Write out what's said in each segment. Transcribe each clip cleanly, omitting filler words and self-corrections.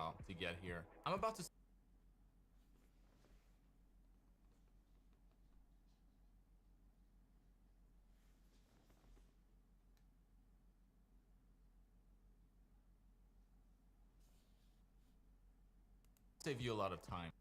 style to get here. I'm about to save you a lot of time.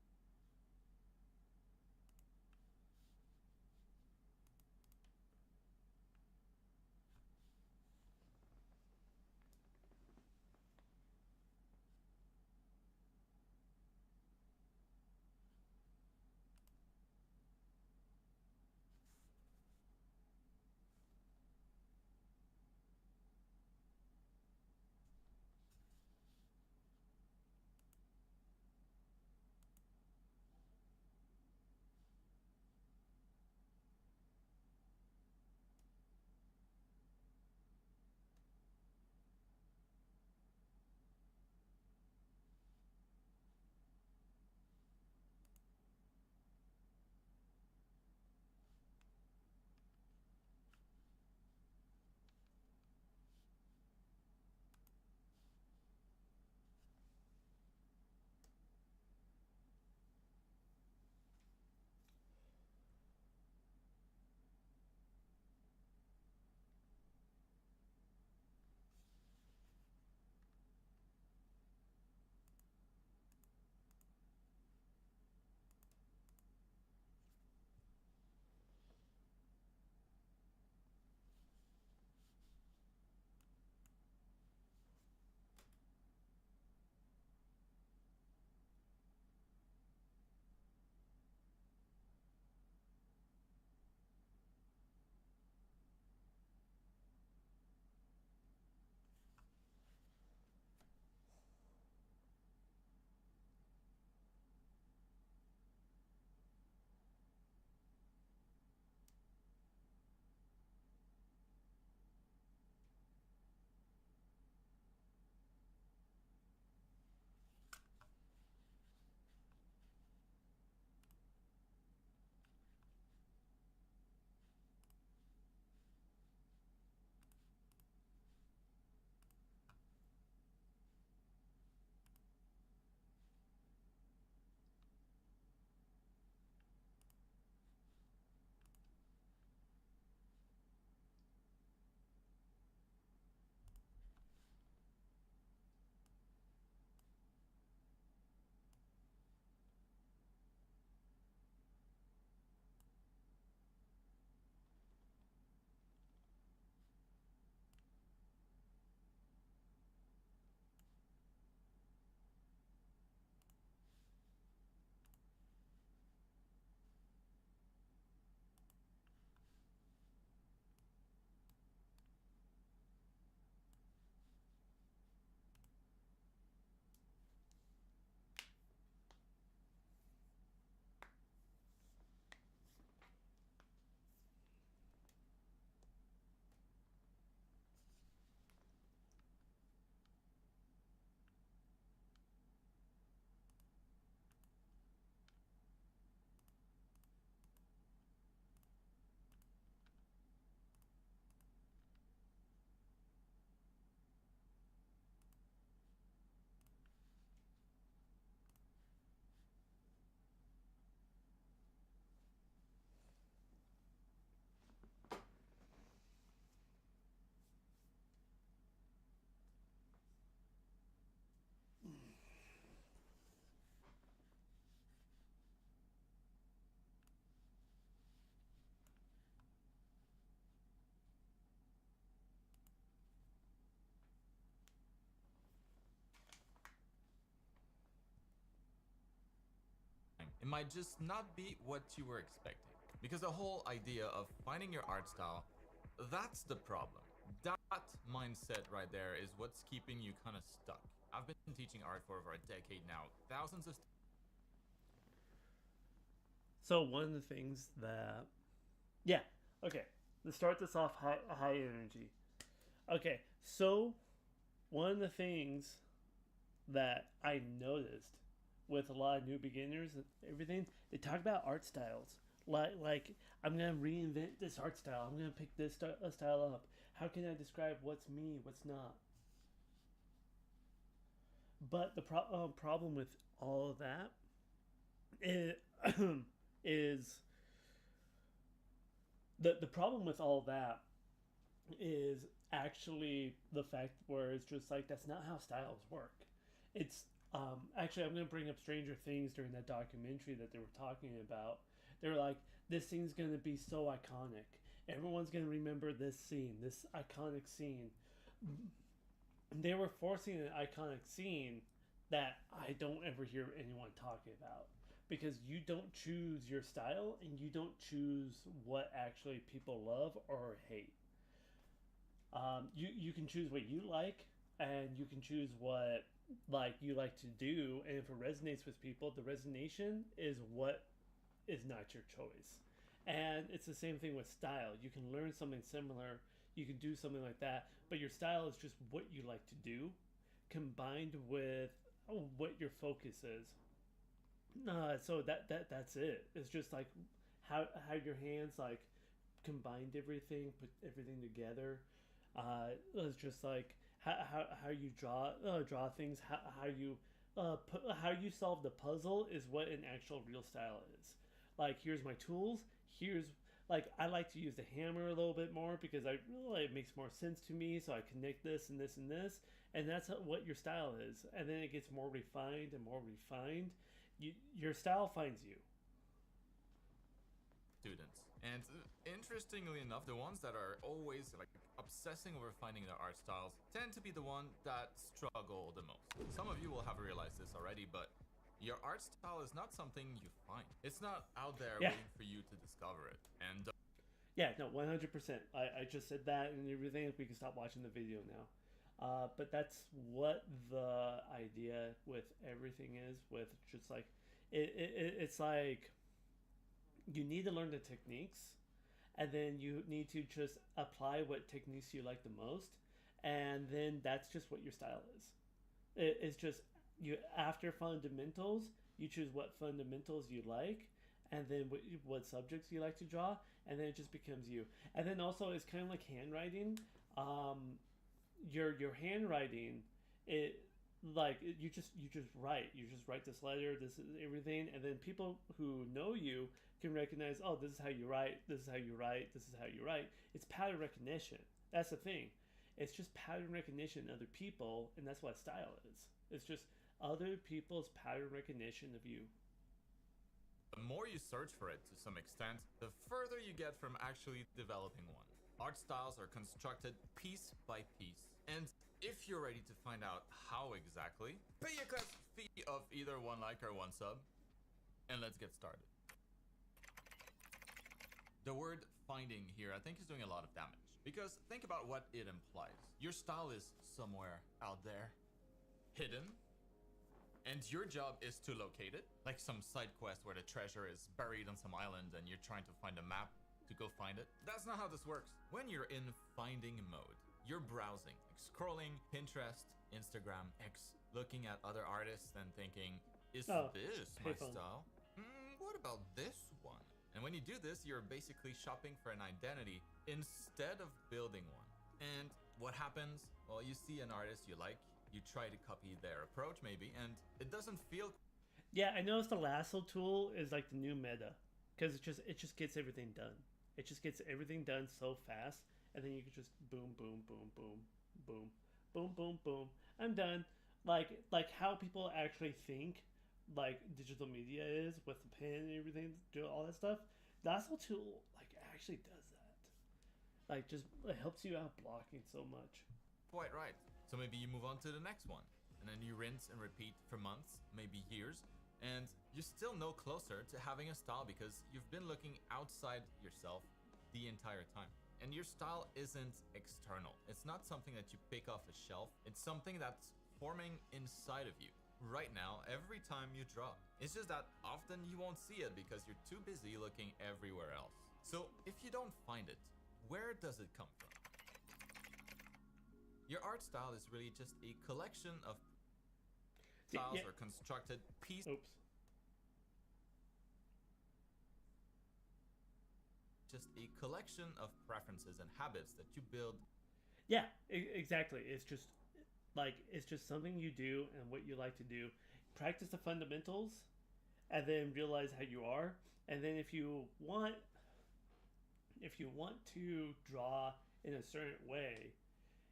It might just not be what you were expecting. Because the whole idea of finding your art style, that's the problem. That mindset right there is what's keeping you kind of stuck. I've been teaching art for over a decade now. Thousands of So one of the things that, yeah, okay, let's start this off high energy. Okay, so one of the things that I noticed with a lot of new beginners and everything, they talk about art styles. Like I'm gonna reinvent this art style. I'm gonna pick this style up. How can I describe what's me, what's not? But the problem with all of that is, is the problem with all that is actually the fact where it's just like that's not how styles work. It's actually, I'm going to bring up Stranger Things during that documentary that they were talking about. They were like, this scene's going to be so iconic. Everyone's going to remember this scene, this iconic scene. They were forcing an iconic scene that I don't ever hear anyone talking about, because you don't choose your style and you don't choose what actually people love or hate. You can choose what you like, and you can choose what like you like to do, and if it resonates with people, the resonation is what is not your choice. And it's the same thing with style. You can learn something similar, you can do something like that, but your style is just what you like to do, combined with what your focus is. So that's it. It's just like how your hands like combined everything, put everything together. It's just like how you draw things, how you how you solve the puzzle is what an actual real style is. Like, here's my tools. Here's like, I like to use the hammer a little bit more because I really, it makes more sense to me. So I connect this and this and this, and that's what your style is. And then it gets more refined and more refined. Your style finds you. Students. And interestingly enough, the ones that are always like obsessing over finding their art styles tend to be the one that struggle the most. Some of you will have realized this already, but your art style is not something you find. It's not out there Yeah. waiting for you to discover it. And Yeah, no, 100%. I just said that and everything. We can stop watching the video now. But that's what the idea with everything is. With just like, it's like you need to learn the techniques, and then you need to just apply what techniques you like the most, and then that's just what your style is. It's just you, after fundamentals, you choose what fundamentals you like, and then what subjects you like to draw, and then it just becomes you. And then also, it's kind of like handwriting. Your handwriting, it like you just write this letter, this is everything, and then people who know you can recognize, oh, this is how you write, this is how you write, this is how you write. It's pattern recognition. That's the thing. It's just pattern recognition in other people, and that's what style is. It's just other people's pattern recognition of you. the more you search for it to some extent, the further you get from actually developing one. Art styles are constructed piece by piece. And if you're ready to find out how exactly, pay a class fee of either one like or one sub, and let's get started. The word finding here, I think, is doing a lot of damage. Because think about what it implies. Your style is somewhere out there, hidden, and your job is to locate it. Like some side quest where the treasure is buried on some island and you're trying to find a map to go find it. That's not how this works. When you're in finding mode, you're browsing, like scrolling Pinterest, Instagram, X, looking at other artists and thinking, is this my style? What about this one? And when you do this, you're basically shopping for an identity instead of building one. And what happens? Well, you see an artist you like, you try to copy their approach maybe, and it doesn't feel. Yeah, I noticed the lasso tool is like the new meta, because it just gets everything done. It just gets everything done so fast, and then you can just boom, boom, boom, boom, boom, boom, boom, boom. I'm done. Like how people actually think like digital media is with the pen and everything, do all that stuff. Lasso tool like actually does that. Like, just it helps you out blocking so much. Quite right. So maybe you move on to the next one, and then you rinse and repeat for months, maybe years, and you're still no closer to having a style because you've been looking outside yourself the entire time. And your style isn't external. It's not something that you pick off a shelf. It's something that's forming inside of you right now every time you draw. It's just that often you won't see it because you're too busy looking everywhere else. So if you don't find it, where does it come from? Your art style is really just a collection of styles or constructed pieces. Oops. Just a collection of preferences and habits that you build. Yeah, exactly. It's just like it's just something you do and what you like to do. Practice the fundamentals, and then realize how you are. And then if you want to draw in a certain way,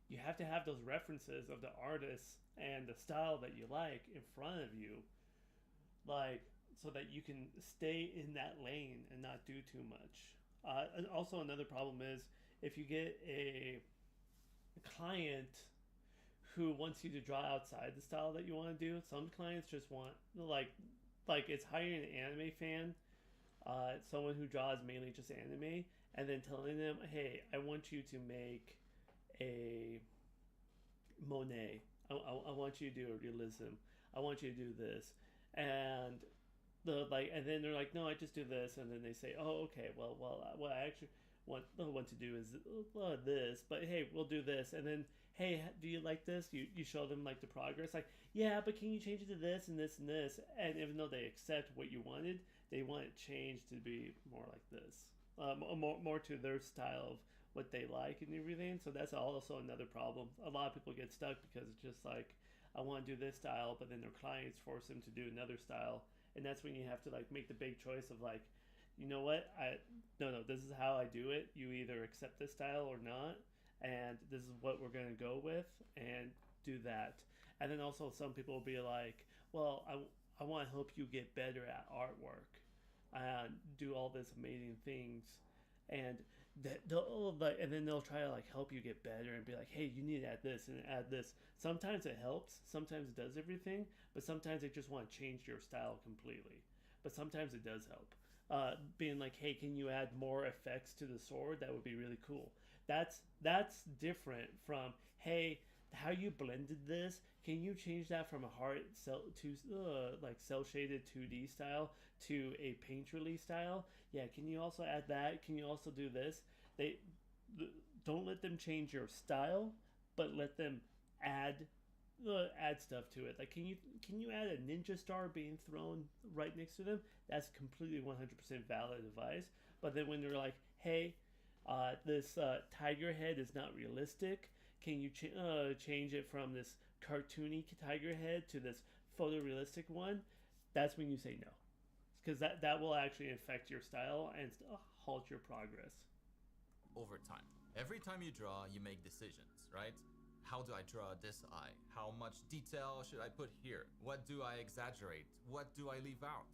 you have to have those references of the artists and the style that you like in front of you, like so that you can stay in that lane and not do too much. And also, another problem is if you get a client who wants you to draw outside the style that you want to do. Some clients just want like it's hiring an anime fan, someone who draws mainly just anime, and then telling them, "Hey, I want you to make a Monet. I want you to do a realism. I want you to do this." And and then they're like, "No, I just do this." And then they say, "Oh, okay. Well, what I actually want to do is this, but hey, we'll do this." And then, "Hey, do you like this?" You show them like the progress, like, "Yeah, but can you change it to this and this and this?" And even though they accept what you wanted, they want it changed to be more like this, more to their style of what they like and everything. So that's also another problem. A lot of people get stuck because it's just like, I want to do this style, but then their clients force them to do another style, and that's when you have to like make the big choice of like, you know what, no, this is how I do it. You either accept this style or not, and this is what we're gonna go with, and do that. And then also some people will be like, well, I want to help you get better at artwork and do all these amazing things, and and then they'll try to like help you get better and be like, hey, you need to add this and add this. Sometimes it helps, sometimes it does everything, but sometimes they just want to change your style completely. But sometimes it does help. Being like, hey, can you add more effects to the sword? That would be really cool. That's different from, hey, how you blended this. Can you change that from a hard cell shaded 2D style to a paint release style? Yeah, can you also add that? Can you also do this? They don't let them change your style, but let them add add stuff to it. Like, can you add a ninja star being thrown right next to them? That's completely 100% valid advice. But then when they're like, hey, this tiger head is not realistic. Can you change it from this cartoony tiger head to this photorealistic one? That's when you say no, because that will actually affect your style and halt your progress. Over time, every time you draw, you make decisions, right? How do I draw this eye? How much detail should I put here? What do I exaggerate? What do I leave out?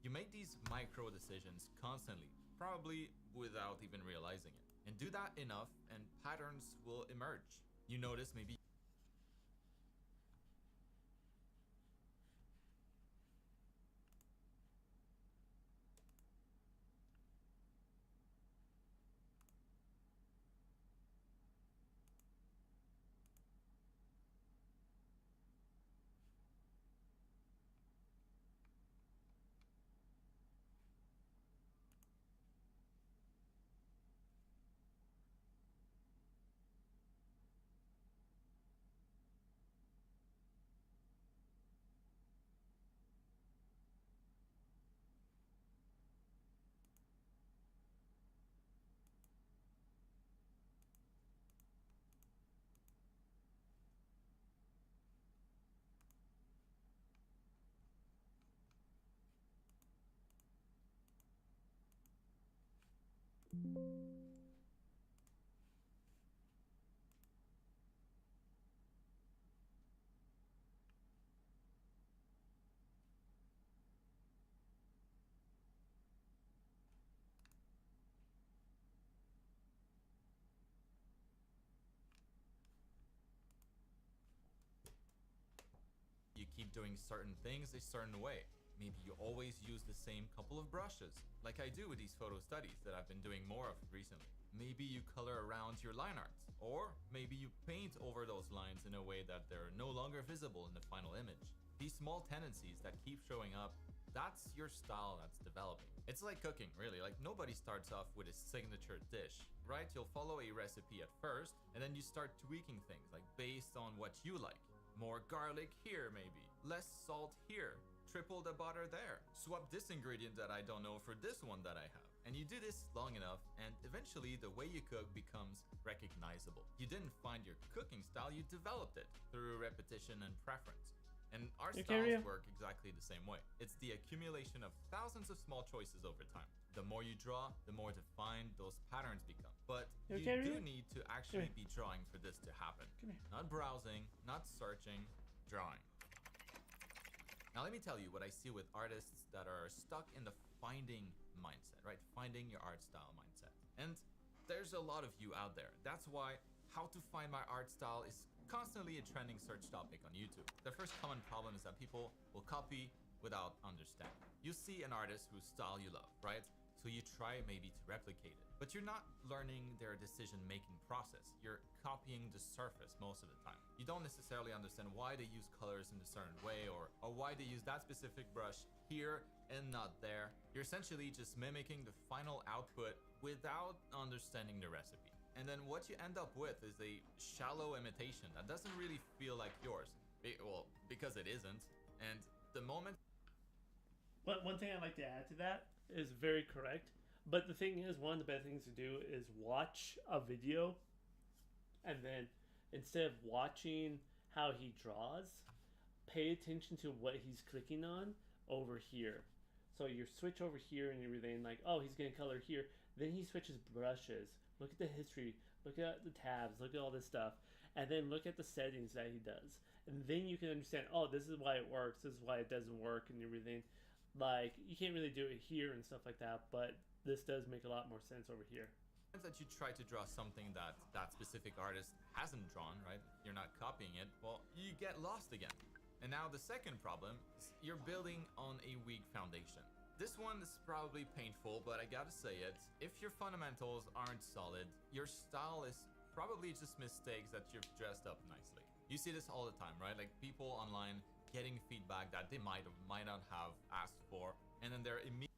You make these micro decisions constantly, probably without even realizing it. And do that enough, and patterns will emerge. You notice maybe you keep doing certain things a certain way. Maybe you always use the same couple of brushes, like I do with these photo studies that I've been doing more of recently. Maybe you color around your line arts, or maybe you paint over those lines in a way that they're no longer visible in the final image. These small tendencies that keep showing up, that's your style that's developing. It's like cooking, really. Like, nobody starts off with a signature dish, right? You'll follow a recipe at first, and then you start tweaking things, like based on what you like. More garlic here, maybe. Less salt here. Triple the butter there. Swap this ingredient that I don't know for this one that I have. And you do this long enough, and eventually the way you cook becomes recognizable. You didn't find your cooking style, you developed it through repetition and preference. And art styles work exactly the same way. It's the accumulation of thousands of small choices over time. The more you draw, the more defined those patterns become. But you do need to actually be drawing for this to happen. Not browsing, not searching, drawing. Now let me tell you what I see with artists that are stuck in the finding mindset, right? Finding your art style mindset. And there's a lot of you out there. That's why how to find my art style is constantly a trending search topic on YouTube. The first common problem is that people will copy without understanding. You see an artist whose style you love, right? So you try maybe to replicate it, but you're not learning their decision-making process. You're copying the surface most of the time. You don't necessarily understand why they use colors in a certain way or why they use that specific brush here and not there. You're essentially just mimicking the final output without understanding the recipe. And then what you end up with is a shallow imitation that doesn't really feel like yours. Well, because it isn't. And the moment... But one thing I'd like to add to that is very correct. But the thing is, one of the best things to do is watch a video, and then instead of watching how he draws, pay attention to what he's clicking on over here. So you switch over here and you're really like, oh, he's going to color here. Then he switches brushes. Look at the history. Look at the tabs. Look at all this stuff. And then look at the settings that he does. And then you can understand, oh, this is why it works. This is why it doesn't work and everything. Like, you can't really do it here and stuff like that, but this does make a lot more sense over here. That you try to draw something that that specific artist hasn't drawn, right? You're not copying it. Well, you get lost again. And now the second problem is you're building on a weak foundation. This one is probably painful, but I gotta say it. If your fundamentals aren't solid, your style is probably just mistakes that you've dressed up nicely. You see this all the time, right? Like people online getting feedback that they might or might not have asked for, and then they're immediately...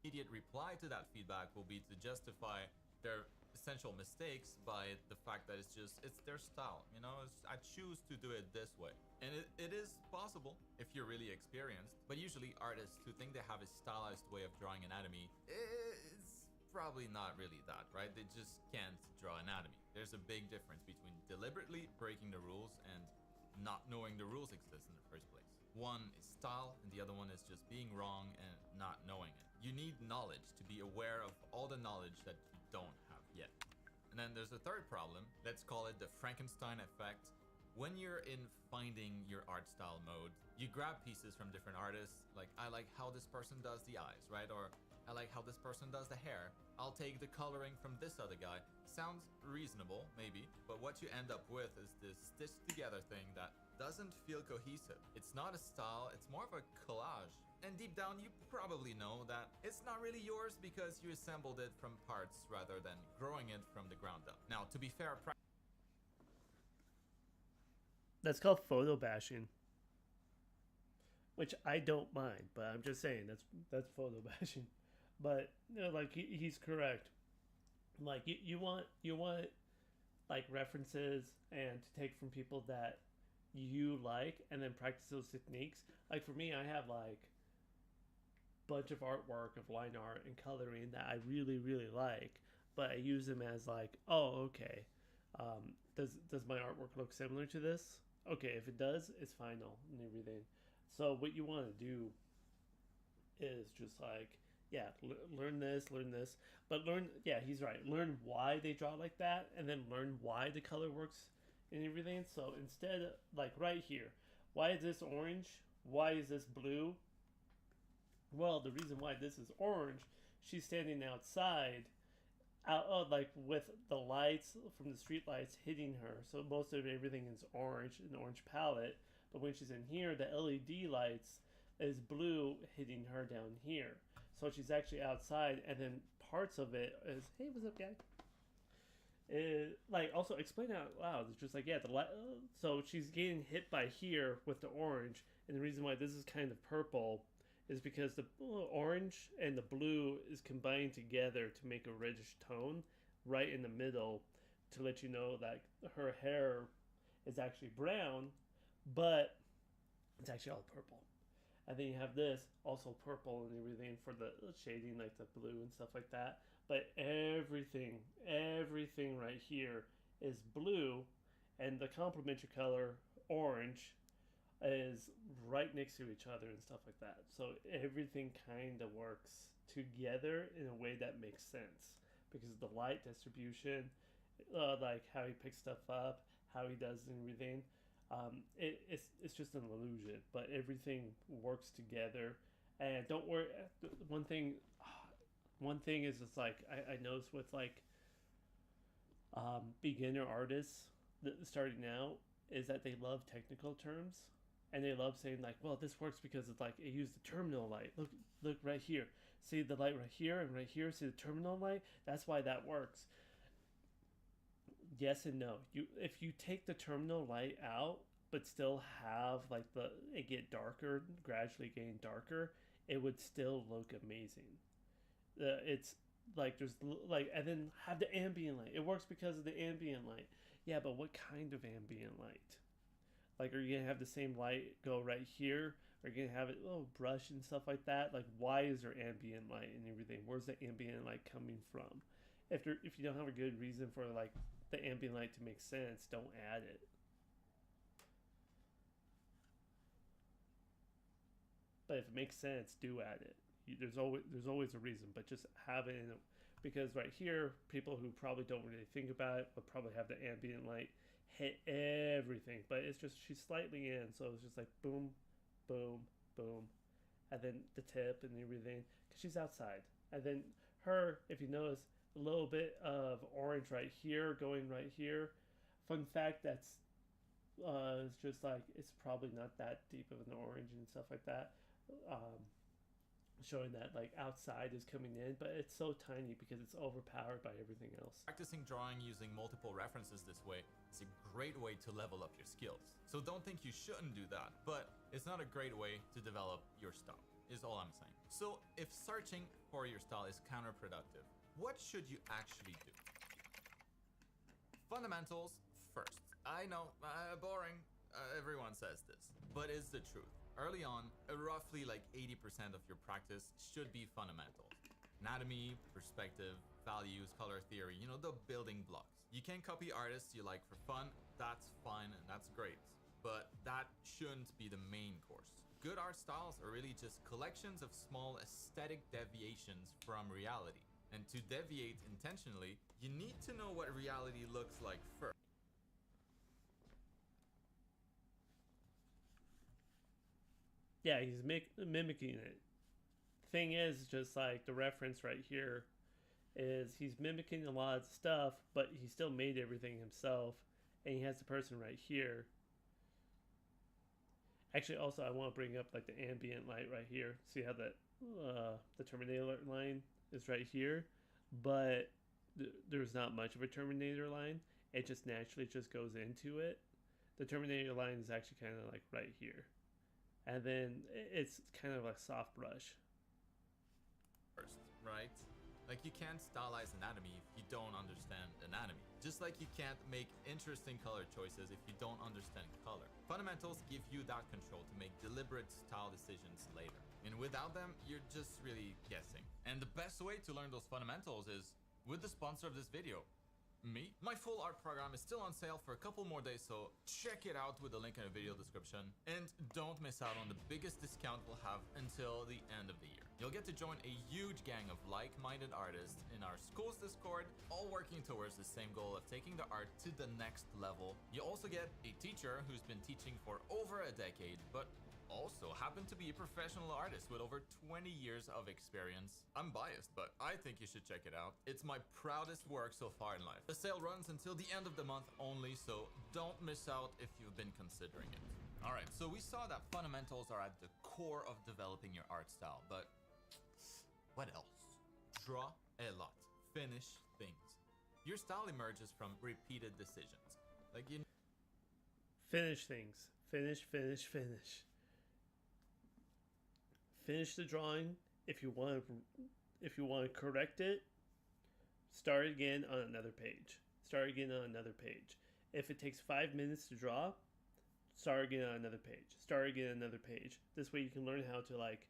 immediate reply to that feedback will be to justify their essential mistakes by the fact that it's their style, you know. I choose to do it this way, and it is possible if you're really experienced, but usually artists who think they have a stylized way of drawing anatomy, it's probably not really that, right? They just can't draw anatomy. There's a big difference between deliberately breaking the rules and not knowing the rules exist in the first place. One is style, and the other one is just being wrong and not knowing it. You need knowledge to be aware of all the knowledge that you don't have yet. And then there's a third problem. Let's call it the Frankenstein effect. When you're in finding your art style mode, you grab pieces from different artists. Like, I like how this person does the eyes, right? Or I like how this person does the hair. I'll take the coloring from this other guy. Sounds reasonable, maybe, but what you end up with is this stitched together thing that doesn't feel cohesive. It's not a style, it's more of a collage. And deep down, you probably know that it's not really yours because you assembled it from parts rather than growing it from the ground up. Now, to be fair, That's called photo bashing, which I don't mind, but I'm just saying that's photo bashing. But like he's correct. Like you want like references and to take from people that you like and then practice those techniques. Like for me, I have like bunch of artwork of line art and coloring that I really like, but I use them as like, oh, okay, does my artwork look similar to this? Okay, if it does, it's final and everything. So what you want to do is just like, yeah, learn this, but learn, yeah, he's right. Learn why they draw like that, and then learn why the color works and everything. So instead, like right here, why is this orange? Why is this blue? Well, the reason why this is orange, she's standing outside, like with the lights from the street lights hitting her. So most of everything is orange, an orange palette. But when she's in here, the LED lights is blue hitting her down here. So she's actually outside, and then parts of it is, hey, what's up, guy? Like also explain out loud. It's just like, yeah, the light. So she's getting hit by here with the orange, and the reason why this is kind of purple is because the orange and the blue is combined together to make a reddish tone right in the middle to let you know that her hair is actually brown, but it's actually all purple. And then you have this also purple and everything for the shading, like the blue and stuff like that. But everything right here is blue, and the complementary color orange is right next to each other and stuff like that. So everything kind of works together in a way that makes sense because of the light distribution, like how he picks stuff up, how he does everything. It's just an illusion, but everything works together. And don't worry. One thing, one thing is it's like I noticed with like beginner artists that starting out is that they love technical terms, and they love saying like, well, this works because it's like it used the terminal light. Look right here. See the light right here and right here. See the terminal light. That's why that works. Yes and no. If you take the terminal light out, but still have like it get darker, gradually getting darker, it would still look amazing. It's like there's like, and then have the ambient light. It works because of the ambient light. Yeah, but what kind of ambient light? Like, are you gonna have the same light go right here? Are you gonna have it brush and stuff like that? Like, why is there ambient light and everything? Where's the ambient light coming from? If you don't have a good reason for like the ambient light to make sense, don't add it. But if it makes sense, do add it. There's always a reason, but just have it in it, because right here, people who probably don't really think about it will probably have the ambient light hit everything, but it's just she's slightly in, so it's just like boom, boom, boom, and then the tip and everything because she's outside, and then her, if you notice, a little bit of orange right here going right here. Fun fact, that's it's just like it's probably not that deep of an orange and stuff like that. Um, Showing that like outside is coming in, but it's so tiny because it's overpowered by everything else. Practicing drawing using multiple references this way is a great way to level up your skills. So don't think you shouldn't do that, but it's not a great way to develop your style, is all I'm saying. So if searching for your style is counterproductive, what should you actually do? Fundamentals first. I know, boring. Everyone says this, but it's the truth. Early on, roughly like 80% of your practice should be fundamentals. Anatomy, perspective, values, color theory, the building blocks. You can copy artists you like for fun, that's fine and that's great. But that shouldn't be the main course. good art styles are really just collections of small aesthetic deviations from reality. And to deviate intentionally, you need to know what reality looks like first. Yeah, he's mimicking it. Thing is, just like the reference right here, is he's mimicking a lot of stuff, but he still made everything himself, and he has the person right here. Actually, also I want to bring up like the ambient light right here. See how that the Terminator line is right here, but there's not much of a Terminator line. It just naturally just goes into it. The Terminator line is actually kind of like right here, and then it's kind of a soft brush. Right? Like you can't stylize anatomy if you don't understand anatomy. Just like you can't make interesting color choices if you don't understand color. Fundamentals give you that control to make deliberate style decisions later. And without them, you're just really guessing. And the best way to learn those fundamentals is with the sponsor of this video, me. My full art program is still on sale for a couple more days, so check it out with the link in the video description. And don't miss out on the biggest discount we'll have until the end of the year. You'll get to join a huge gang of like-minded artists in our school's Discord, all working towards the same goal of taking the art to the next level. You also get a teacher who's been teaching for over a decade, but also happen to be a professional artist with over 20 years of experience. I'm biased, but I think you should check it out. It's my proudest work so far in life. The sale runs until the end of the month only, so don't miss out if you've been considering it. Alright, so we saw that fundamentals are at the core of developing your art style, but what else? Draw a lot. Finish things. Your style emerges from repeated decisions. Like you Finish things. Finish, finish, finish. Finish the drawing. If you want to correct it, start again on another page. Start again on another page. If it takes 5 minutes to draw, start again on another page. Start again on another page. This way you can learn how to like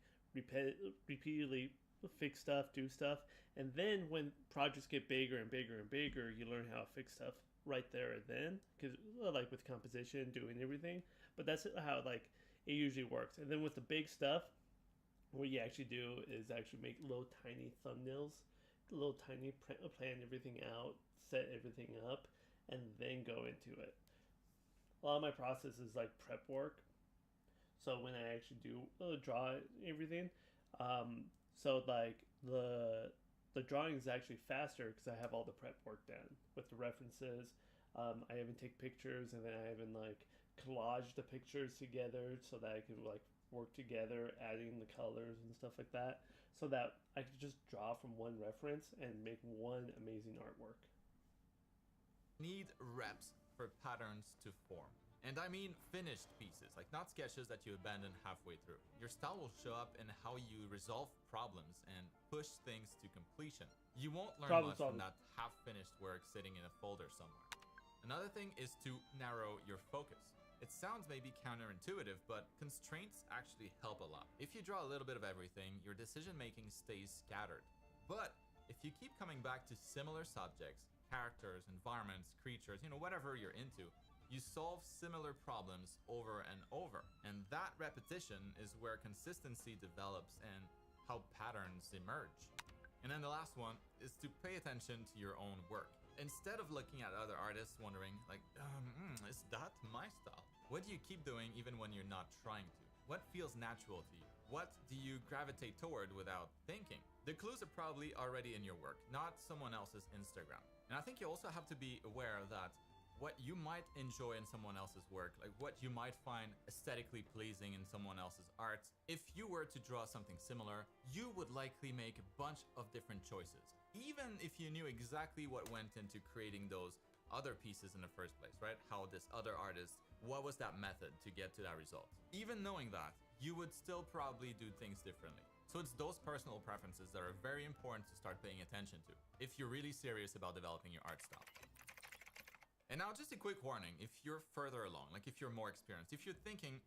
repeatedly fix stuff, do stuff, and then when projects get bigger and bigger and bigger, you learn how to fix stuff right there and then. Because like with composition, doing everything, but that's how like it usually works. And then with the big stuff, what you actually do is actually make little tiny thumbnails, little tiny plan everything out, set everything up, and then go into it. A lot of my process is like prep work. So when I actually do draw everything, so like the drawing is actually faster because I have all the prep work done with the references. I even take pictures and then I even like collage the pictures together so that I can like work together, adding the colors and stuff like that, so that I could just draw from one reference and make one amazing artwork. Need reps for patterns to form. And I mean finished pieces, like not sketches that you abandon halfway through. Your style will show up in how you resolve problems and push things to completion. You won't learn much from that half-finished work sitting in a folder somewhere. Another thing is to narrow your focus. It sounds maybe counterintuitive, but constraints actually help a lot. If you draw a little bit of everything, your decision-making stays scattered. But if you keep coming back to similar subjects, characters, environments, creatures, whatever you're into, you solve similar problems over and over. And that repetition is where consistency develops and how patterns emerge. And then the last one is to pay attention to your own work. Instead of looking at other artists wondering like, is that my style? What do you keep doing even when you're not trying to? What feels natural to you? What do you gravitate toward without thinking? The clues are probably already in your work, not someone else's Instagram. And I think you also have to be aware that what you might enjoy in someone else's work, like what you might find aesthetically pleasing in someone else's art, if you were to draw something similar, you would likely make a bunch of different choices. Even if you knew exactly what went into creating those other pieces in the first place, right? How this other artist, what was that method to get to that result? Even knowing that, you would still probably do things differently. So it's those personal preferences that are very important to start paying attention to if you're really serious about developing your art style. And now just a quick warning, if you're further along, like if you're more experienced, if you're thinking,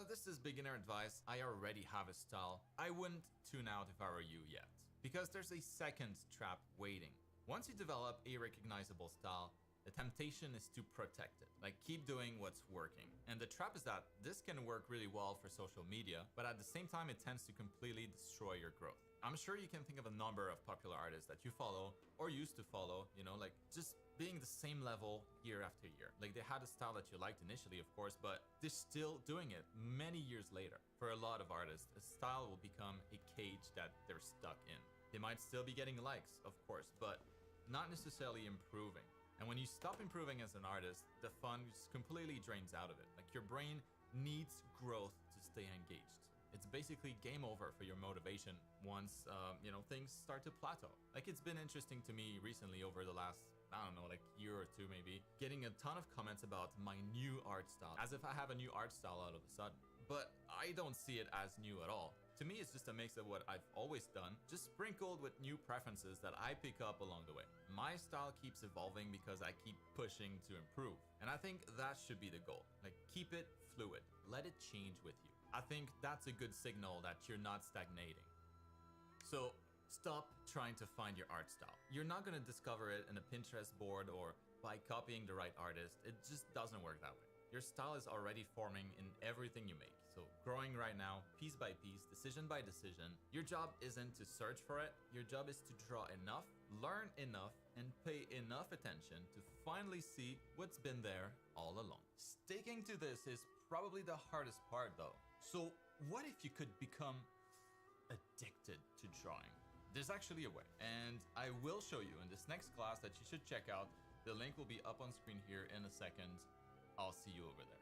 this is beginner advice, I already have a style, I wouldn't tune out if I were you yet. Because there's a second trap waiting. Once you develop a recognizable style, The temptation is to protect it. Like, keep doing what's working. And the trap is that this can work really well for social media, but at the same time, it tends to completely destroy your growth. I'm sure you can think of a number of popular artists that you follow or used to follow, you know, like just being the same level year after year. Like, they had a style that you liked initially, of course, but they're still doing it many years later. For a lot of artists, a style will become a cage that they're stuck in. They might still be getting likes, of course, but not necessarily improving. And when you stop improving as an artist, the fun just completely drains out of it. Like, your brain needs growth to stay engaged. It's basically game over for your motivation once, you know, things start to plateau. Like, it's been interesting to me recently over the last, I don't know, like year or two maybe, getting a ton of comments about my new art style, as if I have a new art style all of a sudden. But I don't see it as new at all. To me, it's just a mix of what I've always done, just sprinkled with new preferences that I pick up along the way. My style keeps evolving because I keep pushing to improve. And I think that should be the goal. Like, keep it fluid. Let it change with you. I think that's a good signal that you're not stagnating. So stop trying to find your art style. You're not gonna discover it in a Pinterest board or by copying the right artist. It just doesn't work that way. Your style is already forming in everything you make. So growing right now, piece by piece, decision by decision. Your job isn't to search for it. Your job is to draw enough, learn enough, and pay enough attention to finally see what's been there all along. Sticking to this is probably the hardest part though. So what if you could become addicted to drawing? There's actually a way, and I will show you in this next class that you should check out. The link will be up on screen here in a second. I'll see you over there.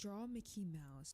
Draw Mickey Mouse.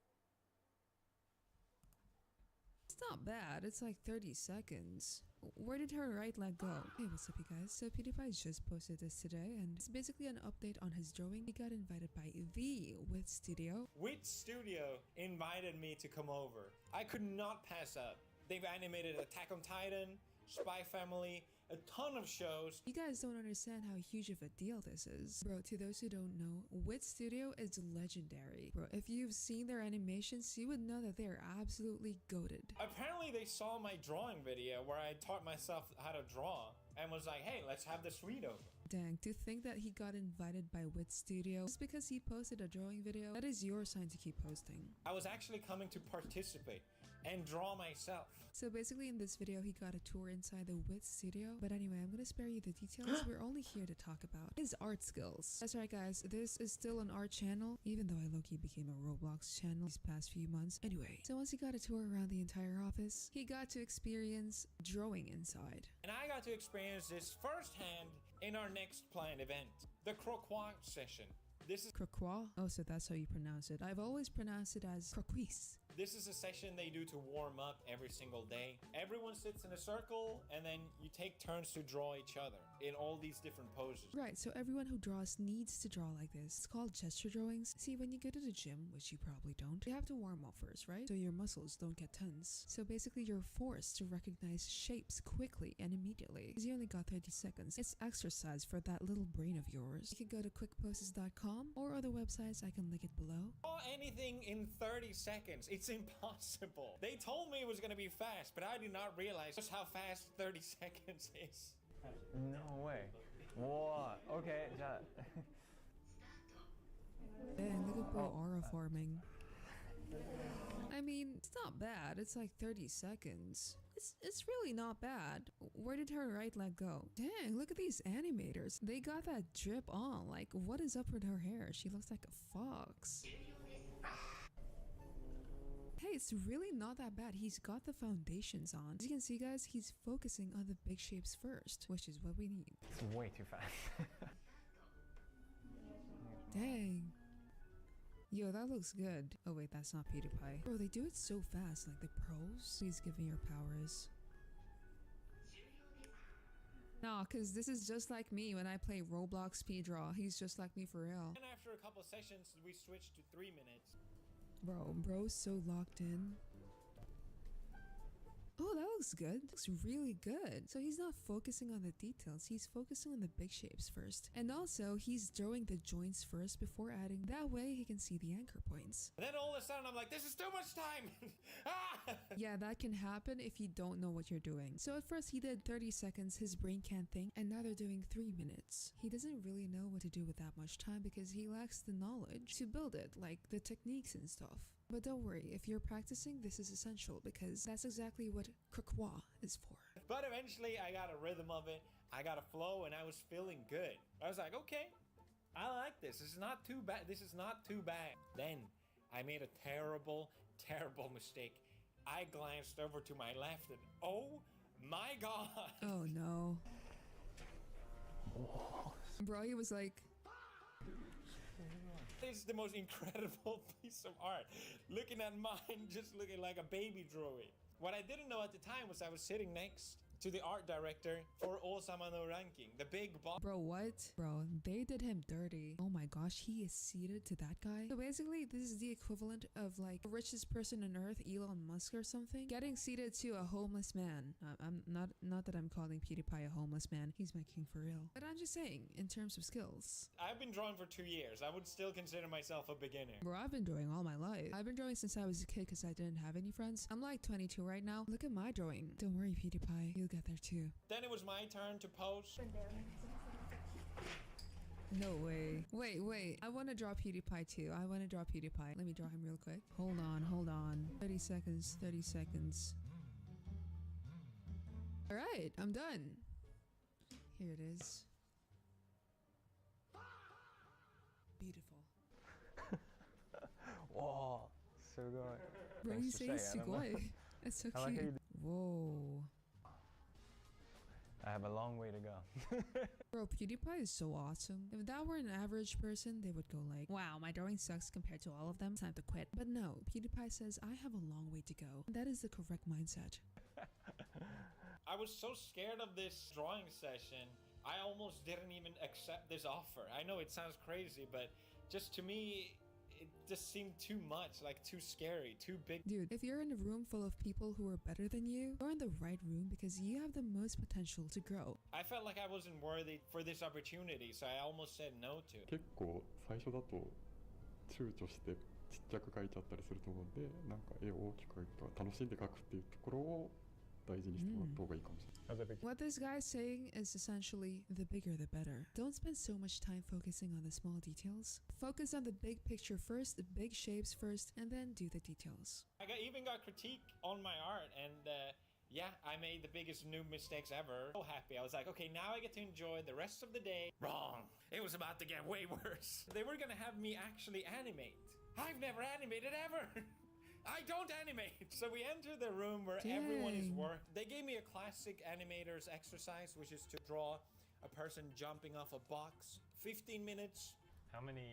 It's not bad, it's like 30 seconds. Where did her right leg go? Hey, what's up you guys? So PewDiePie just posted this today and it's basically an update on his drawing. He got invited by the Wit Studio. Wit Studio invited me to come over. I could not pass up. They've animated Attack on Titan, Spy Family, a ton of shows. You guys don't understand how huge of a deal this is. Bro, to those who don't know, Wit Studio is legendary. Bro, if you've seen their animations, you would know that they're absolutely goated. Apparently they saw my drawing video where I taught myself how to draw and was like, hey, let's have the suite over. Dang, to think that he got invited by Wit Studio just because he posted a drawing video, that is your sign to keep posting. I was actually coming to participate and draw myself. So basically in this video he got a tour inside the Wit Studio, but anyway, I'm gonna spare you the details. We're only here to talk about his art skills. That's right guys, this is still an art channel, even though I low-key became a Roblox channel these past few months. Anyway, so once he got a tour around the entire office, he got to experience drawing inside. And I got to experience this firsthand in our next planned event, the Croquois session. This is Croquois? Oh, so that's how you pronounce it. I've always pronounced it as croquis. This is a session they do to warm up every single day. Everyone sits in a circle and then you take turns to draw each other in all these different poses. Right, so everyone who draws needs to draw like this. It's called gesture drawings. See, when you go to the gym, which you probably don't, you have to warm up first, right? So your muscles don't get tense. So basically you're forced to recognize shapes quickly and immediately. Because you only got 30 seconds. It's exercise for that little brain of yours. You can go to quickposes.com or other websites, I can link it below. Draw anything in 30 seconds. It's impossible. They told me it was gonna be fast, but I did not realize just how fast 30 seconds is. No way. What? Okay, Dang, look at bro aura forming. I mean, it's not bad. It's like 30 seconds. It's really not bad. Where did her right leg go? Dang, look at these animators. They got that drip on. Like, what is up with her hair? She looks like a fox. Hey, it's really not that bad. He's got the foundations on. As you can see, guys, he's focusing on the big shapes first, which is what we need. it's way too fast. Dang. Yo, that looks good. Oh wait, that's not PewDiePie. Bro, they do it so fast, like the pros. Please give me your powers. Nah, cause this is just like me when I play Roblox speeddraw. He's just like me for real. And after a couple sessions, we switched to 3 minutes. Bro's so locked in. Oh, that looks good. Looks really good. So he's not focusing on the details. He's focusing on the big shapes first. And also, he's drawing the joints first before adding. That way, he can see the anchor points. And then all of a sudden, I'm like, this is too much time. Ah! Yeah, that can happen if you don't know what you're doing. So at first, he did 30 seconds. His brain can't think. And now they're doing 3 minutes. He doesn't really know what to do with that much time because he lacks the knowledge to build it, like the techniques and stuff. But don't worry, if you're practicing, this is essential because that's exactly what croquois is for. But eventually, I got a rhythm of it. I got a flow, and I was feeling good. I was like, okay, I like this. This is not too bad. This is not too bad. Then I made a terrible, terrible mistake. I glanced over to my left, and oh my god! Oh no. Bro, he was like, It's the most incredible piece of art. Looking at mine, just looking like a baby drawing. What I didn't know at the time was I was sitting next to the art director for Osama no Ranking, the big boss. bro, what? Bro, they did him dirty. Oh my gosh, he is seated to that guy. So basically, this is the equivalent of like the richest person on earth, Elon Musk or something, getting seated to a homeless man. I'm not that I'm calling PewDiePie a homeless man. He's my king for real. But I'm just saying, in terms of skills. I've been drawing for 2 years. I would still consider myself a beginner. Bro, I've been drawing all my life. I've been drawing since I was a kid because I didn't have any friends. I'm like 22 right now. Look at my drawing. Don't worry, PewDiePie. You'll get there too. Then it was my turn to pose. No way. Wait. I want to draw PewDiePie too. Let me draw him real quick. Hold on. 30 seconds. All right, I'm done. Here it is. Beautiful. Whoa, so good. Bro, you Thanks say for saying, Emma. sugoi. That's so I like how cute. you Whoa. I have a long way to go. Bro, PewDiePie is so awesome. If that were an average person, they would go like, wow, my drawing sucks compared to all of them. It's time to quit. But no, PewDiePie says, I have a long way to go. That is the correct mindset. I was so scared of this drawing session, I almost didn't even accept this offer. I know it sounds crazy, but just to me, it just seemed too much, like too scary, too big. Dude, if you're in a room full of people who are better than you, you're in the right room because you have the most potential to grow. I felt like I wasn't worthy for this opportunity, so I almost said no to it. 結構最初だと躊躇してちっちゃく描いちゃったりすると思うんで、なんか絵を大きく描いて楽しんで描くっていうところを大事にしてもらった方がいいかもしれない。 What this guy's saying is essentially the bigger the better. Don't spend so much time focusing on the small details. Focus on the big picture first, the big shapes first, and then do the details. Even got critique on my art, and yeah, I made the biggest noob mistakes ever. So happy. I was like, okay, now I get to enjoy the rest of the day. Wrong. It was about to get way worse. They were gonna have me actually animate. I've never animated ever. I don't animate. So we enter the room where everyone is working. They gave me a classic animator's exercise, which is to draw a person jumping off a box. 15 minutes. How many?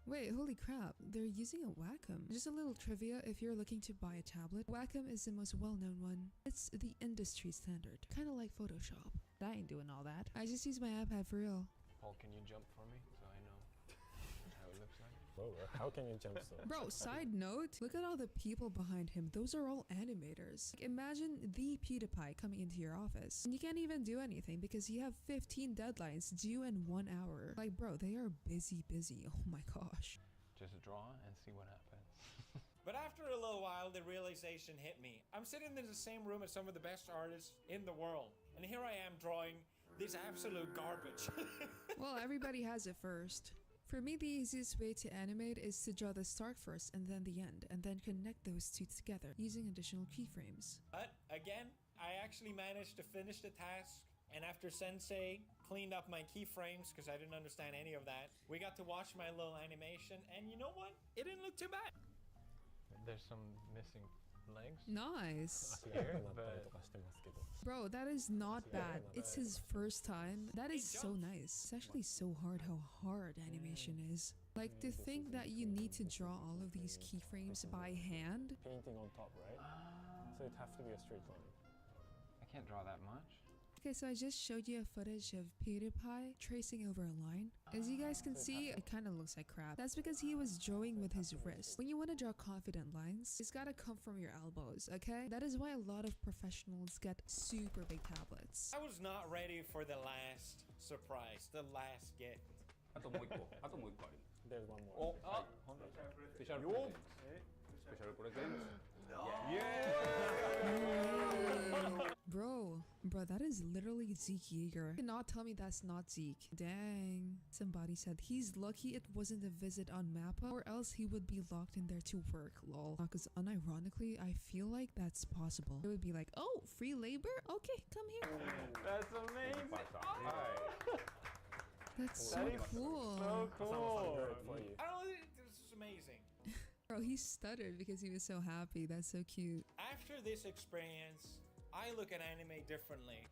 Wait, holy crap, they're using a Wacom. Just a little trivia, if you're looking to buy a tablet, Wacom is the most well-known one. It's the industry standard, kind of like Photoshop. I ain't doing all that. I just use my iPad for real. Paul, can you jump for me so I know how it looks like? Whoa, how can you jump so? Bro, side note, look at all the people behind him. Those are all animators. Like, imagine the PewDiePie coming into your office. And you can't even do anything because you have 15 deadlines due in 1 hour. Like, bro, they are busy. Oh my gosh. Just draw and see what happens. But after a little while, the realization hit me. I'm sitting in the same room as some of the best artists in the world. And here I am drawing this absolute garbage. Well, everybody has it first. For me, the easiest way to animate is to draw the start first and then the end, and then connect those two together using additional keyframes. But again, I actually managed to finish the task. And after Sensei cleaned up my keyframes, because I didn't understand any of that, we got to watch my little animation. And you know what? It didn't look too bad. There's some missing legs Nice. here, なったりと but かしてますけど。 Bro, that is not bad. It's his first time. That is so nice. It's actually so hard how hard animation is. Like, to think that you need to draw all of these keyframes by hand. Painting on top, right? So it have to be a straight line. I can't draw that much. Okay, so I just showed you a footage of PewDiePie tracing over a line. As you guys can see, it kind of looks like crap. That's because he was drawing with his wrist. When you want to draw confident lines, it's gotta come from your elbows, okay? That is why a lot of professionals get super big tablets. I was not ready for the last surprise, the last gift. あともう一個あります There's one more. おあスペシャルプレゼンツスペシャルプレゼンツ Bro, that is literally Zeke Yeager. You cannot tell me that's not Zeke. Dang. Somebody said he's lucky it wasn't a visit on Mappa, or else he would be locked in there to work, lol. Because unironically, I feel like that's possible. It would be like, oh, free labor? Okay, come here. That's amazing. That's so cool. So cool. Oh, this is amazing. Bro, he stuttered because he was so happy. That's so cute. After this experience, I look at anime differently.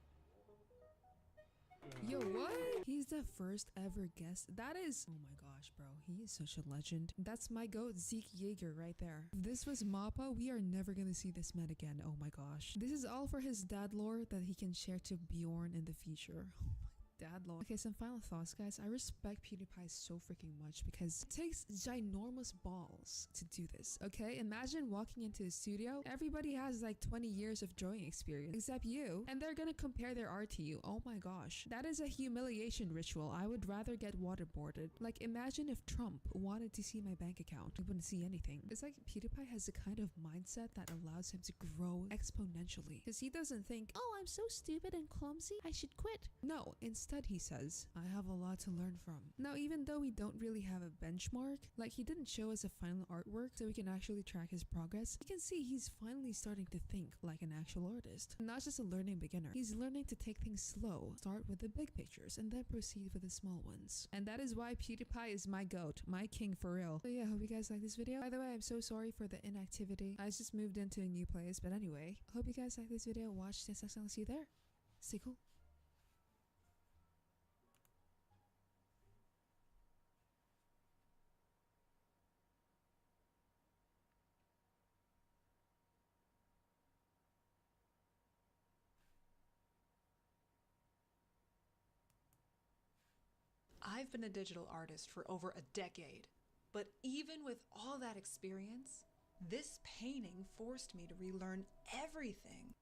Yo, what? He's the first ever guest. That is... Oh my gosh, bro. He is such a legend. That's my goat, Zeke Yeager, right there. If this was Mappa, we are never gonna see this man again. Oh my gosh. This is all for his dad lore that he can share to Bjorn in the future. Oh my dad lore. Okay, some final thoughts, guys. I respect PewDiePie so freaking much because it takes ginormous balls to do this, okay? Imagine walking into a studio. Everybody has like 20 years of drawing experience, except you, and they're gonna compare their art to you. Oh my gosh. That is a humiliation ritual. I would rather get waterboarded. Like, imagine if Trump wanted to see my bank account. He wouldn't see anything. It's like PewDiePie has a kind of mindset that allows him to grow exponentially because he doesn't think, oh, I'm so stupid and clumsy, I should quit. No, instead he says, I have a lot to learn from. Now, even though we don't really have a benchmark, like he didn't show us a final artwork so we can actually track his progress, you can see he's finally starting to think like an actual artist. Not just a learning beginner. He's learning to take things slow, start with the big pictures, and then proceed with the small ones. And that is why PewDiePie is my goat, my king for real. So yeah, hope you guys like this video. By the way, I'm so sorry for the inactivity. I just moved into a new place, but anyway, hope you guys like this video. Watch this, I'll see you there. Stay cool. I've been a digital artist for over a decade, but even with all that experience, this painting forced me to relearn everything.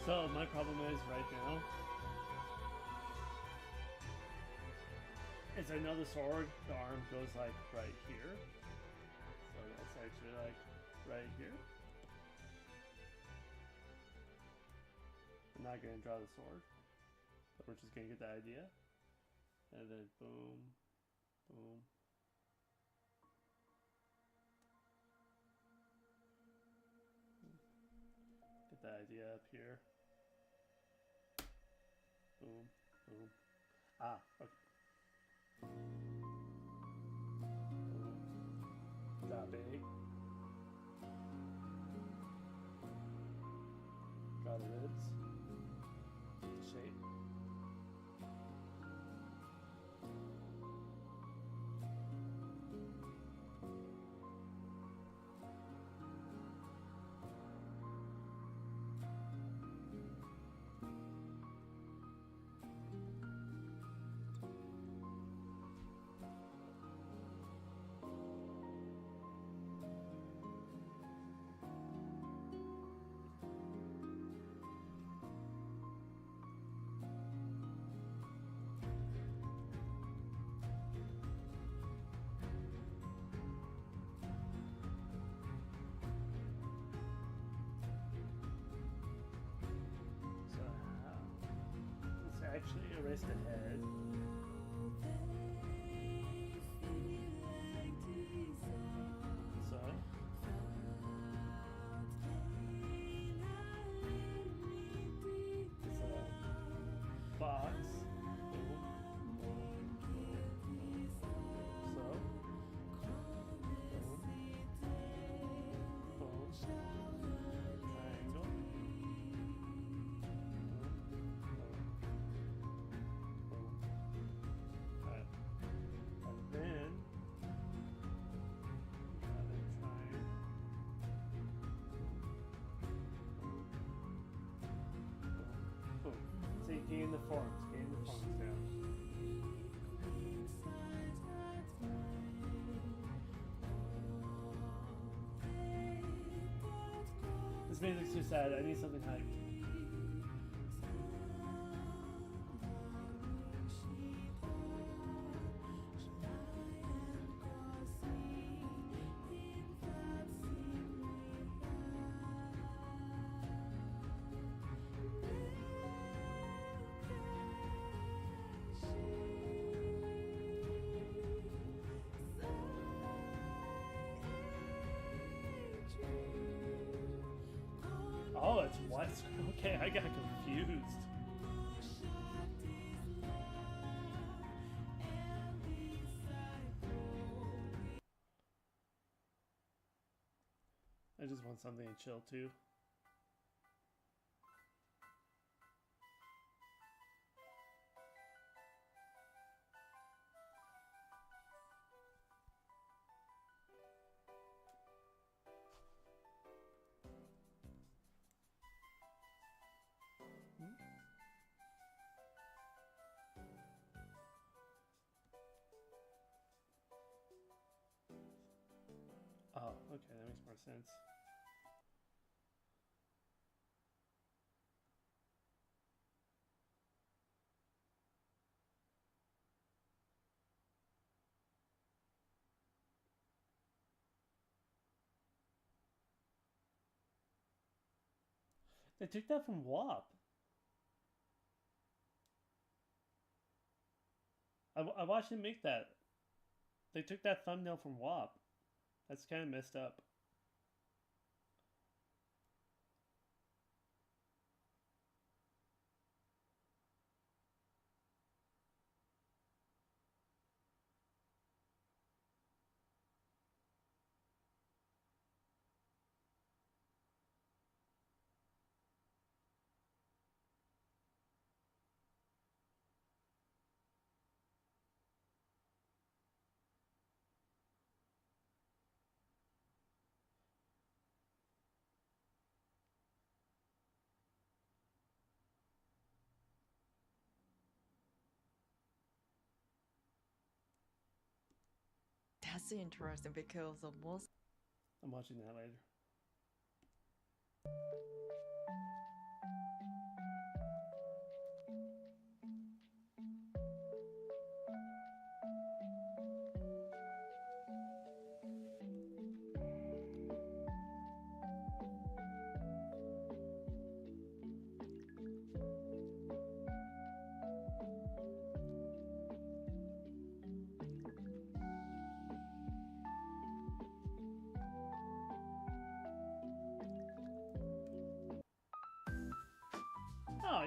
So my problem is right now is I know the sword, the arm goes like right here. So that's actually like right here. I'm not gonna draw the sword, but we're just gonna get the idea. And then boom, boom. Get the idea up here. Boom, boom. Ah, okay. Boom. Drop big. Draw the ribs. Shape. Actually erase the head. So it's a box. Boom, boom, boom. So boom, boom. Triangle. Gain the forms down. This music's too sad. I need something hyped. Oh, it's what? Okay, I got confused. I just want something to chill to. Oh, okay, that makes more sense. They took that from WAP. I watched him make that. They took that thumbnail from WAP. That's kind of messed up. That's interesting because most. I'm watching that later.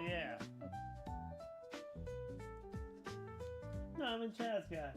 yeah. No, I'm a jazz guy.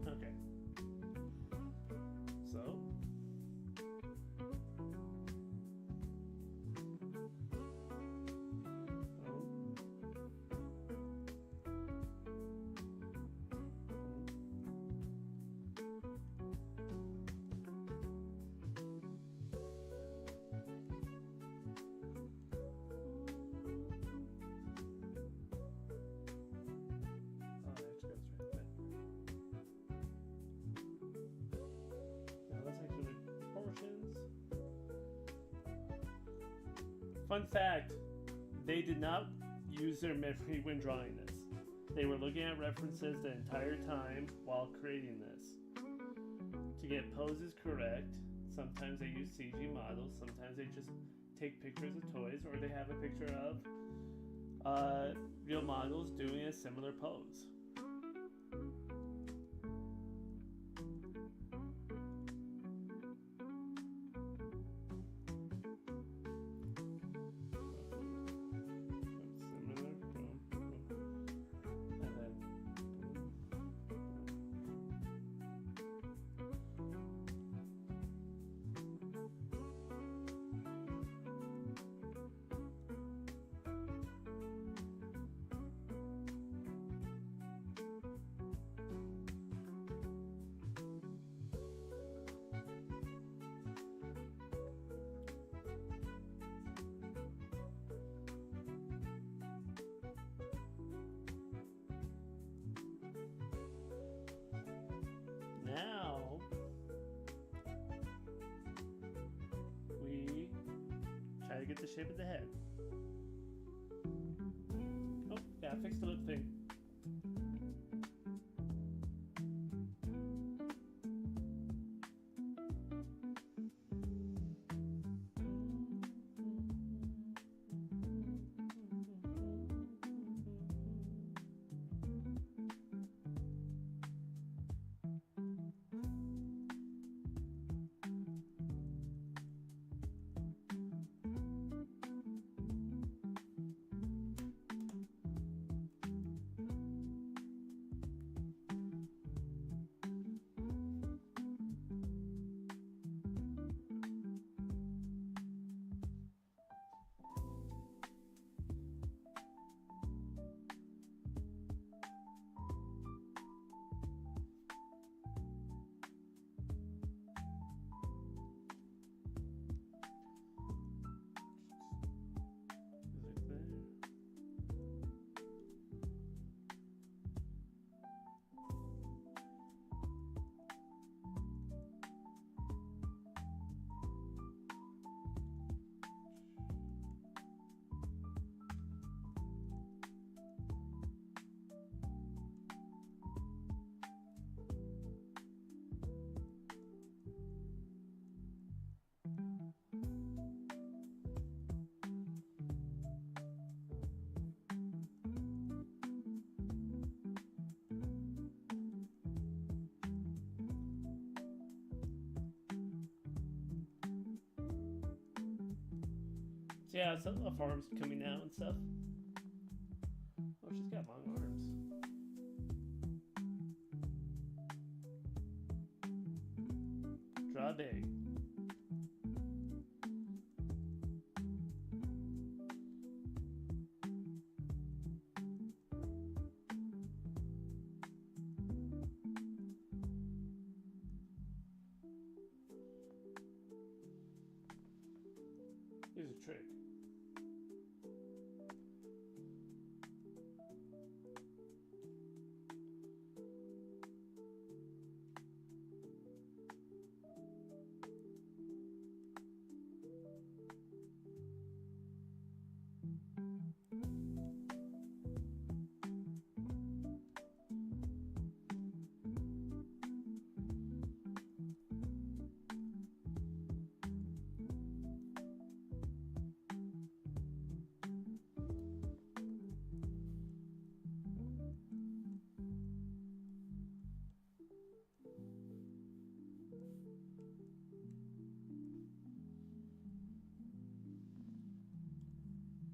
Okay. So. Fun fact, they did not use their memory when drawing this. They were looking at references the entire time while creating this. To get poses correct, sometimes they use CG models, sometimes they just take pictures of toys, or they have a picture of real models doing a similar pose. get the shape of the head. Oh, yeah, fix the lip thing. So yeah, some of arms coming out and stuff. Oh, she's got long arms. Draw big. Here's a trick.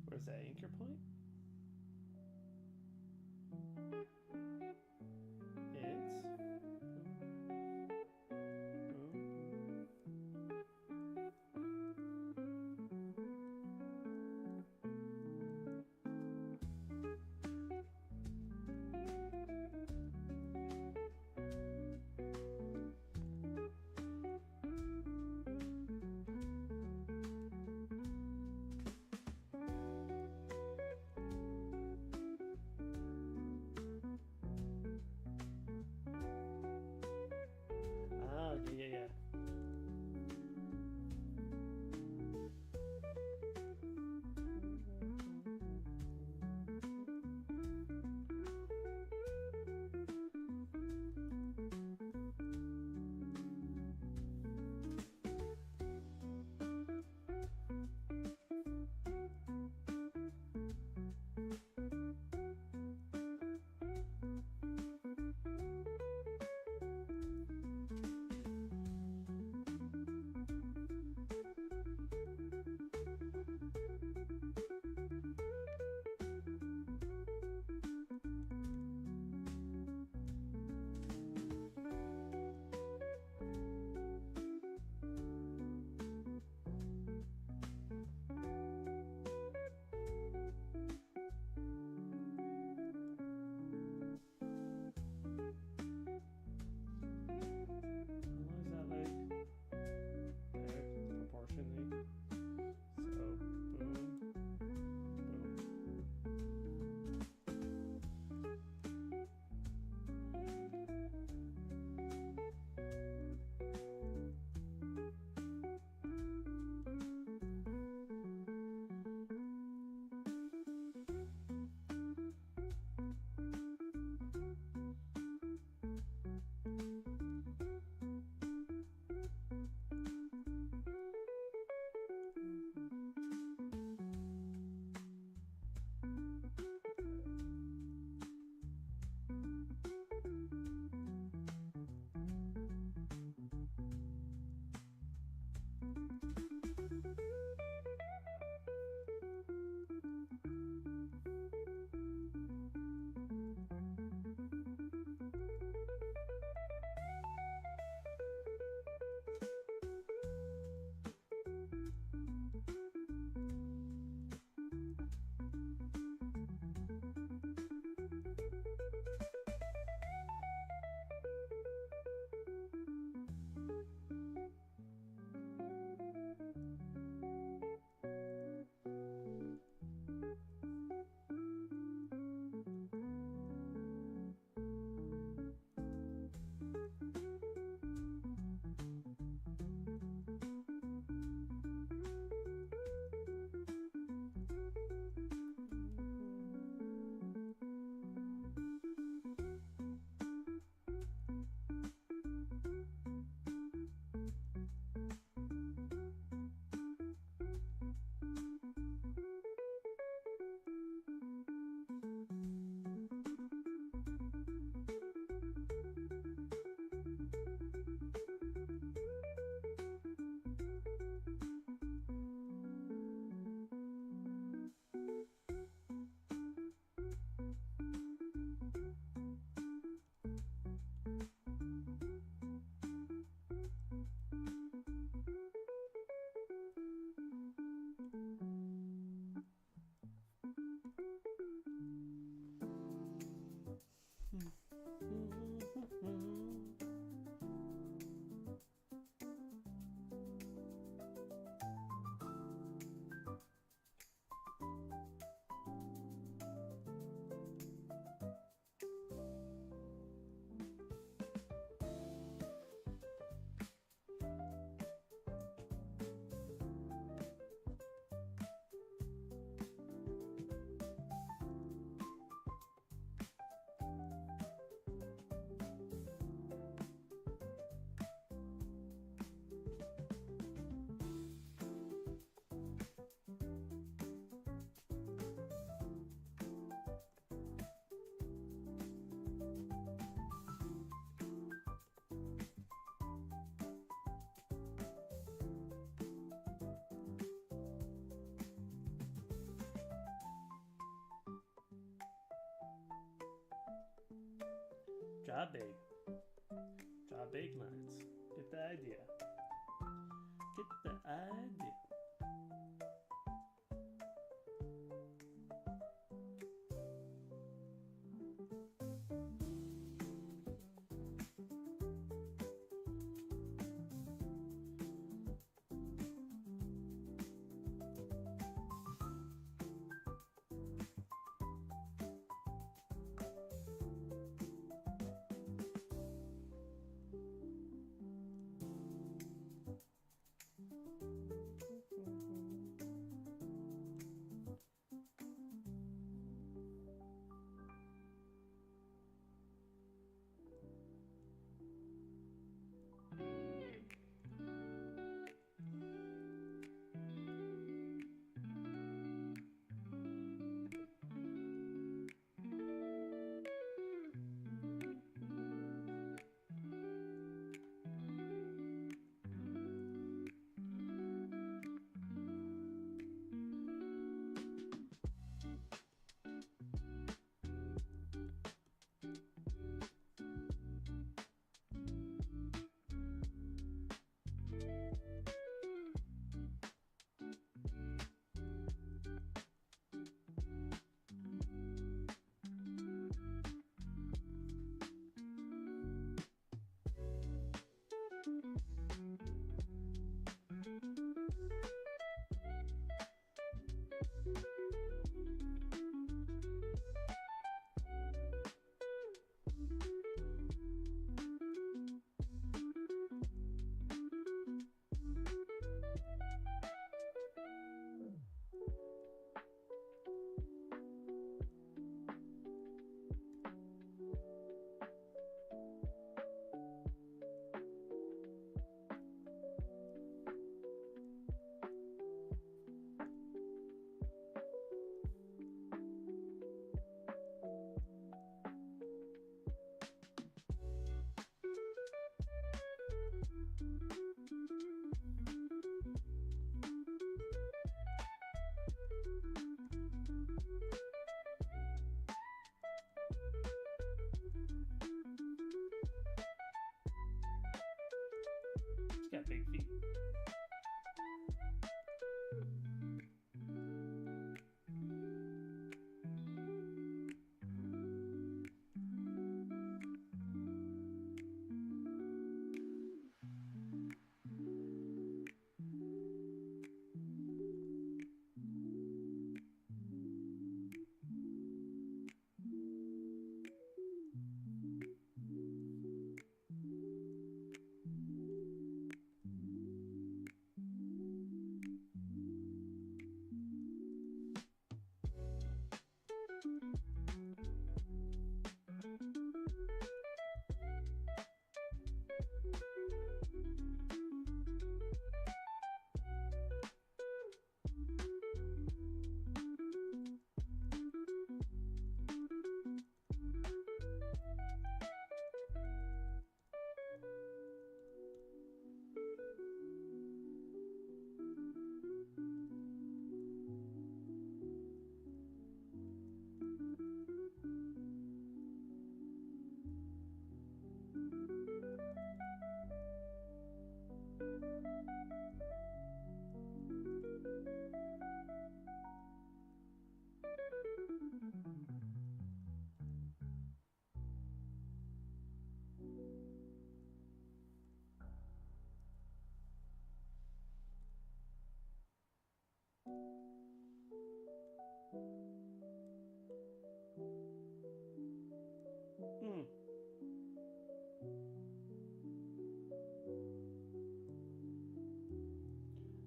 Where's that anchor point? Draw big. Draw big lines. Get the idea. Get the idea. She's got big feet.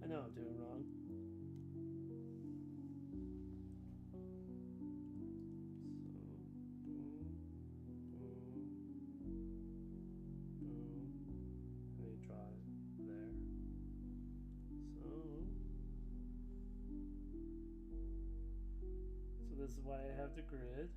I know I'm doing wrong. So, boom, and they draw it there. So this is why I have the grid.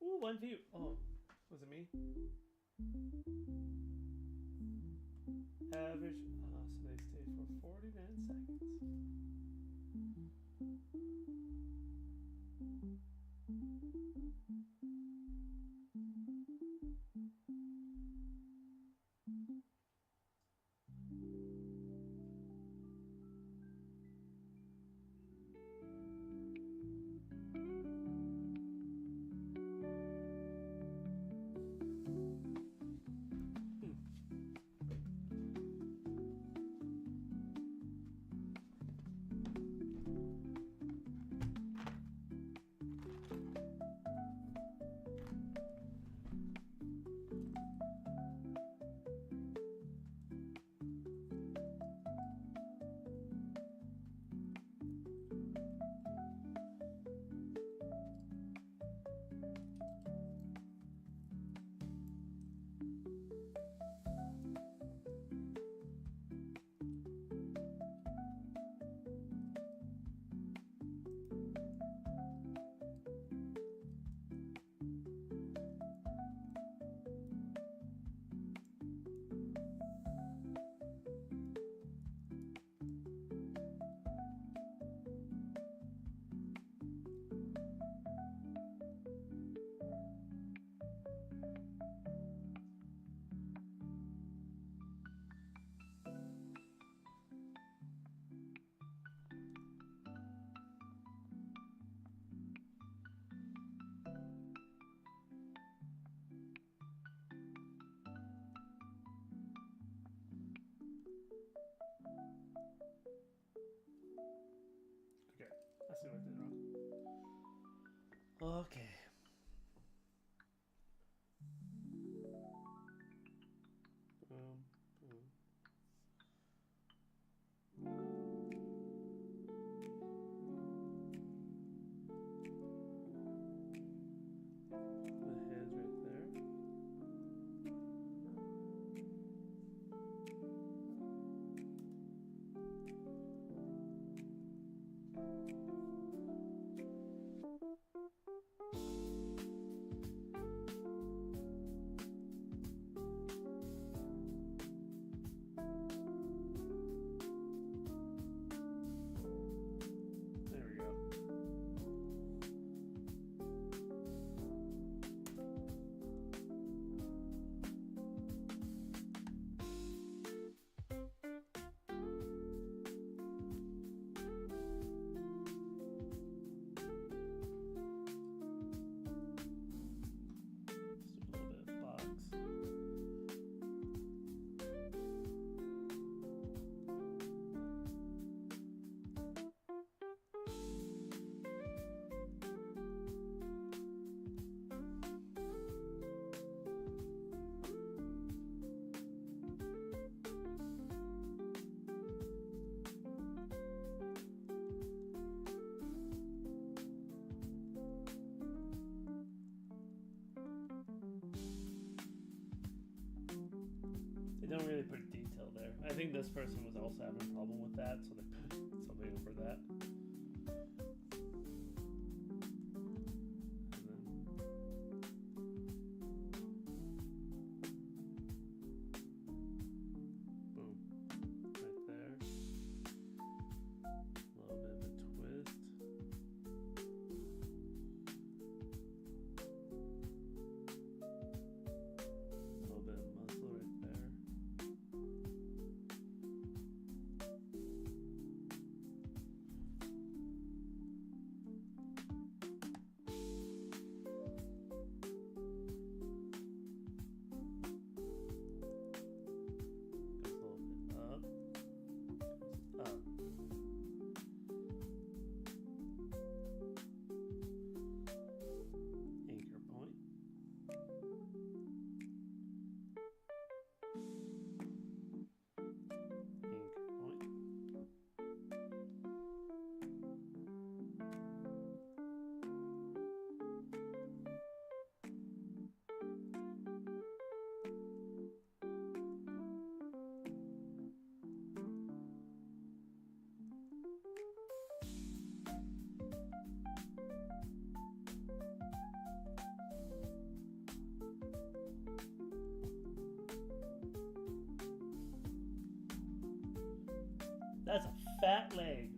Ooh, one view. Oh, was it me? Average. Oh, so they stay for 49 seconds. Okay, I see what I did wrong. Okay. Boom, boom. The head's right there. There we go. Just a little bit of box. They don't really put detail there. I think this person was also having a problem with that, so they put something over that. And then boom, right there. A little bit of a twist. A little bit of muscle right there. That's a fat leg.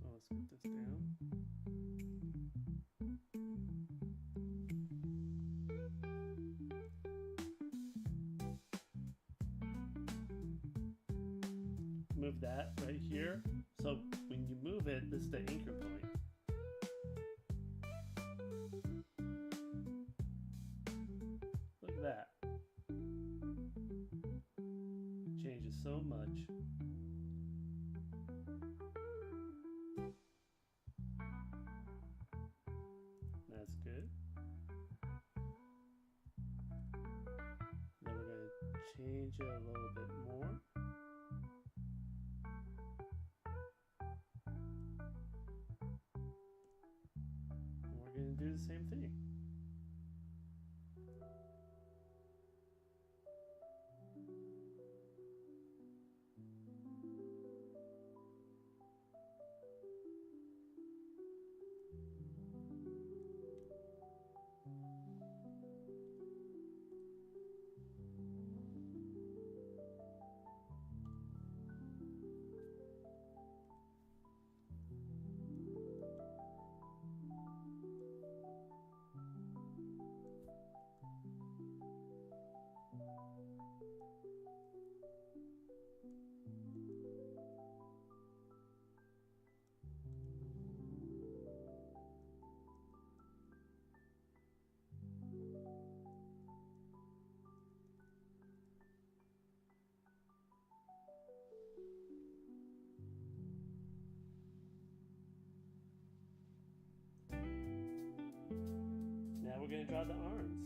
So let's put this down. Move that right here. So when you move it, this is the anchor point. Look at that. Changes so much. That's good. Then we're going to change it a little bit more. And we're going to do the same thing. Now we're going to draw the arms.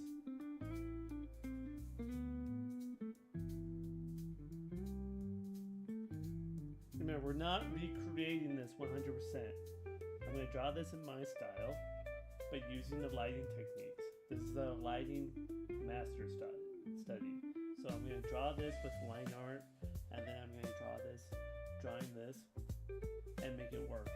remember, we're not recreating this 100%. I'm going to draw this in my style, but using the lighting techniques. This is a lighting master study. So I'm going to draw this with line art, and then I'm going to draw this, drawing this, and make it work.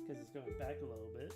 Because it's going back a little bit.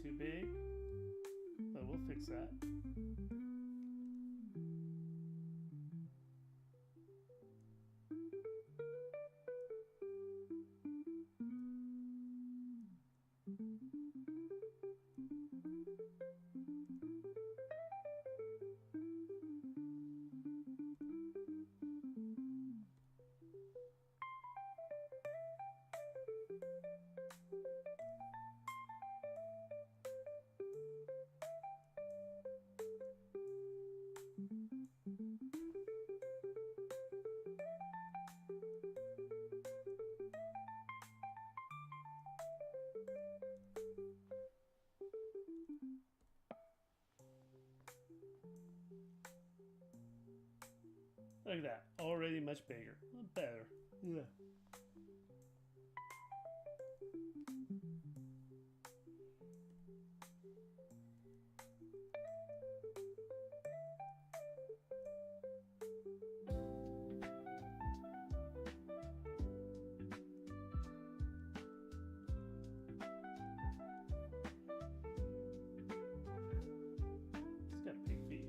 Too big, but we'll fix that. Look at that. Already much bigger. Better. Yeah. It's got big feet.